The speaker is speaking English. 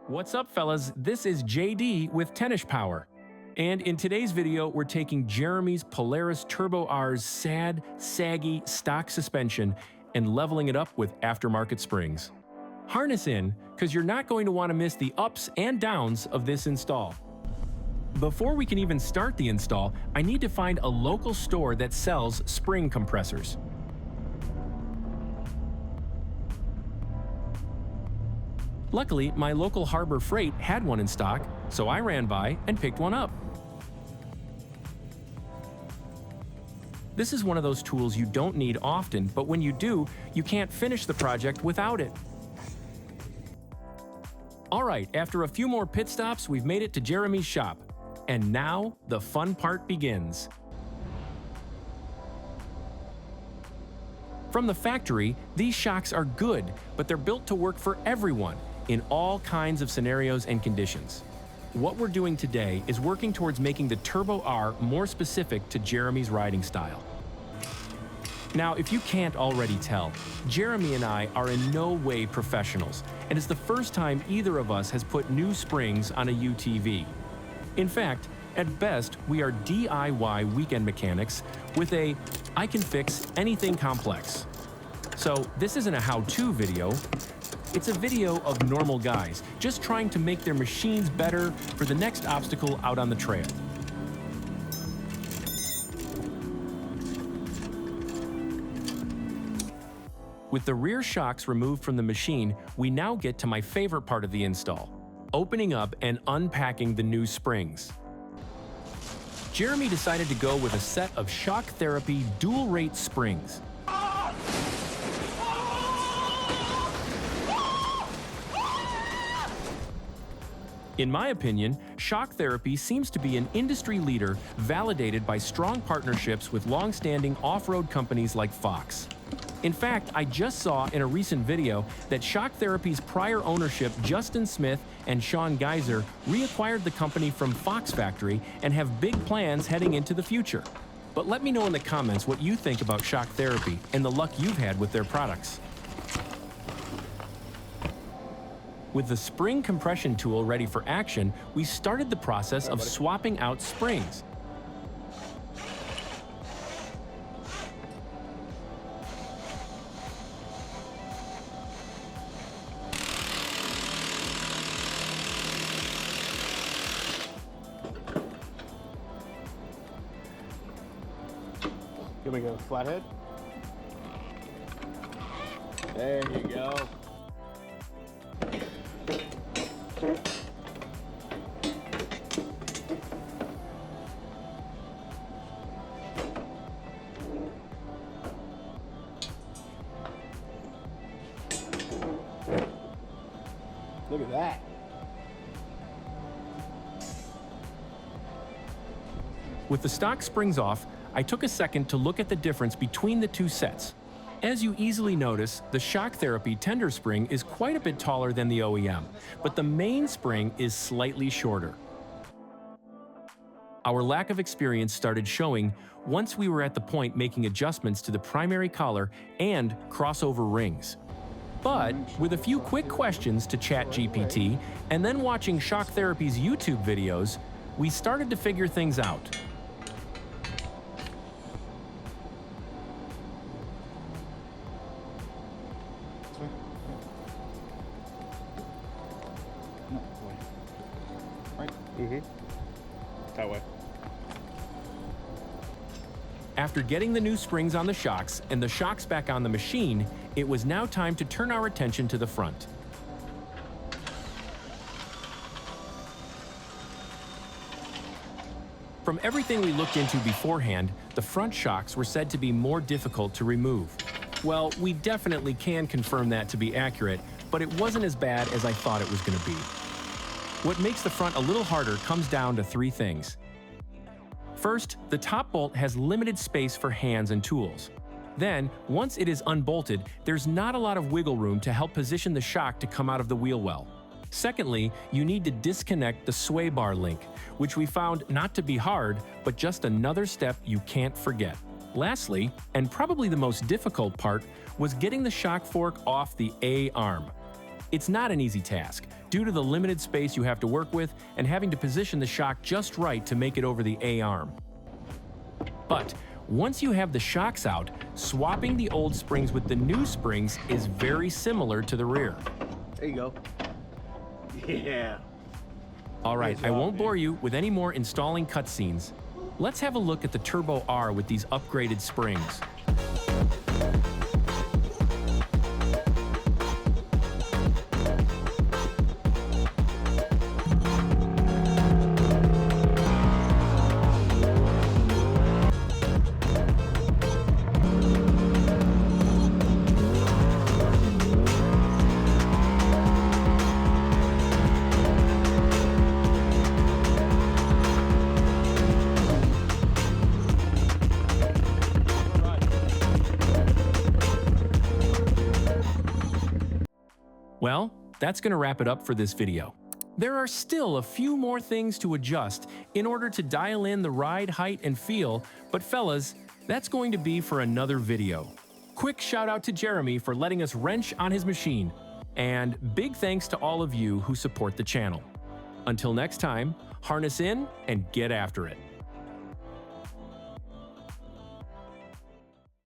What's up, fellas? This is JD with Tennis Power. And in today's video, we're taking Jeremy's Polaris Turbo R's sad, saggy stock suspension and leveling it up with aftermarket springs. Harness in, because you're not going to want to miss the ups and downs of this install. Before we can even start the install, I need to find a local store that sells spring compressors. Luckily, my local Harbor Freight had one in stock, so I ran by and picked one up. This is one of those tools you don't need often, but when you do, you can't finish the project without it. Alright, after a few more pit stops, we've made it to Jeremy's shop. And now, the fun part begins. From the factory, these shocks are good, but they're built to work for everyone, in all kinds of scenarios and conditions. What we're doing today is working towards making the Turbo R more specific to Jeremy's riding style. Now, if you can't already tell, Jeremy and I are in no way professionals, and it's the first time either of us has put new springs on a UTV. In fact, at best, we are DIY weekend mechanics with a I can fix anything complex. So this isn't a how-to video. It's a video of normal guys just trying to make their machines better for the next obstacle out on the trail. With the rear shocks removed from the machine, we now get to my favorite part of the install: opening up and unpacking the new springs. Jeremy decided to go with a set of Shock Therapy dual-rate springs. In my opinion, Shock Therapy seems to be an industry leader validated by strong partnerships with long-standing off-road companies like Fox. In fact, I just saw in a recent video that Shock Therapy's prior ownership, Justin Smith and Sean Geiser, reacquired the company from Fox Factory and have big plans heading into the future. But let me know in the comments what you think about Shock Therapy and the luck you've had with their products. With the spring compression tool ready for action, we started the process of swapping out springs. Here we go, flathead. There you go. Look at that. With the stock springs off, I took a second to look at the difference between the two sets. As you easily notice, the Shock Therapy tender spring is quite a bit taller than the OEM, but the main spring is slightly shorter. Our lack of experience started showing once we were at the point making adjustments to the primary collar and crossover rings. But with a few quick questions to ChatGPT and then watching Shock Therapy's YouTube videos, we started to figure things out. That way. After getting the new springs on the shocks and the shocks back on the machine, it was now time to turn our attention to the front. From everything we looked into beforehand, the front shocks were said to be more difficult to remove. Well, we definitely can confirm that to be accurate, but it wasn't as bad as I thought it was going to be. What makes the front a little harder comes down to three things. First, the top bolt has limited space for hands and tools. Then, once it is unbolted, there's not a lot of wiggle room to help position the shock to come out of the wheel well. Secondly, you need to disconnect the sway bar link, which we found not to be hard, but just another step you can't forget. Lastly, and probably the most difficult part, was getting the shock fork off the A-arm. It's not an easy task, due to the limited space you have to work with and having to position the shock just right to make it over the A-arm. But once you have the shocks out, swapping the old springs with the new springs is very similar to the rear. There you go. Yeah. Alright, I won't bore you with any more installing cutscenes. Let's have a look at the Turbo R with these upgraded springs. Well, that's going to wrap it up for this video. There are still a few more things to adjust in order to dial in the ride height and feel, but fellas, that's going to be for another video. Quick shout out to Jeremy for letting us wrench on his machine, and big thanks to all of you who support the channel. Until next time, harness in and get after it.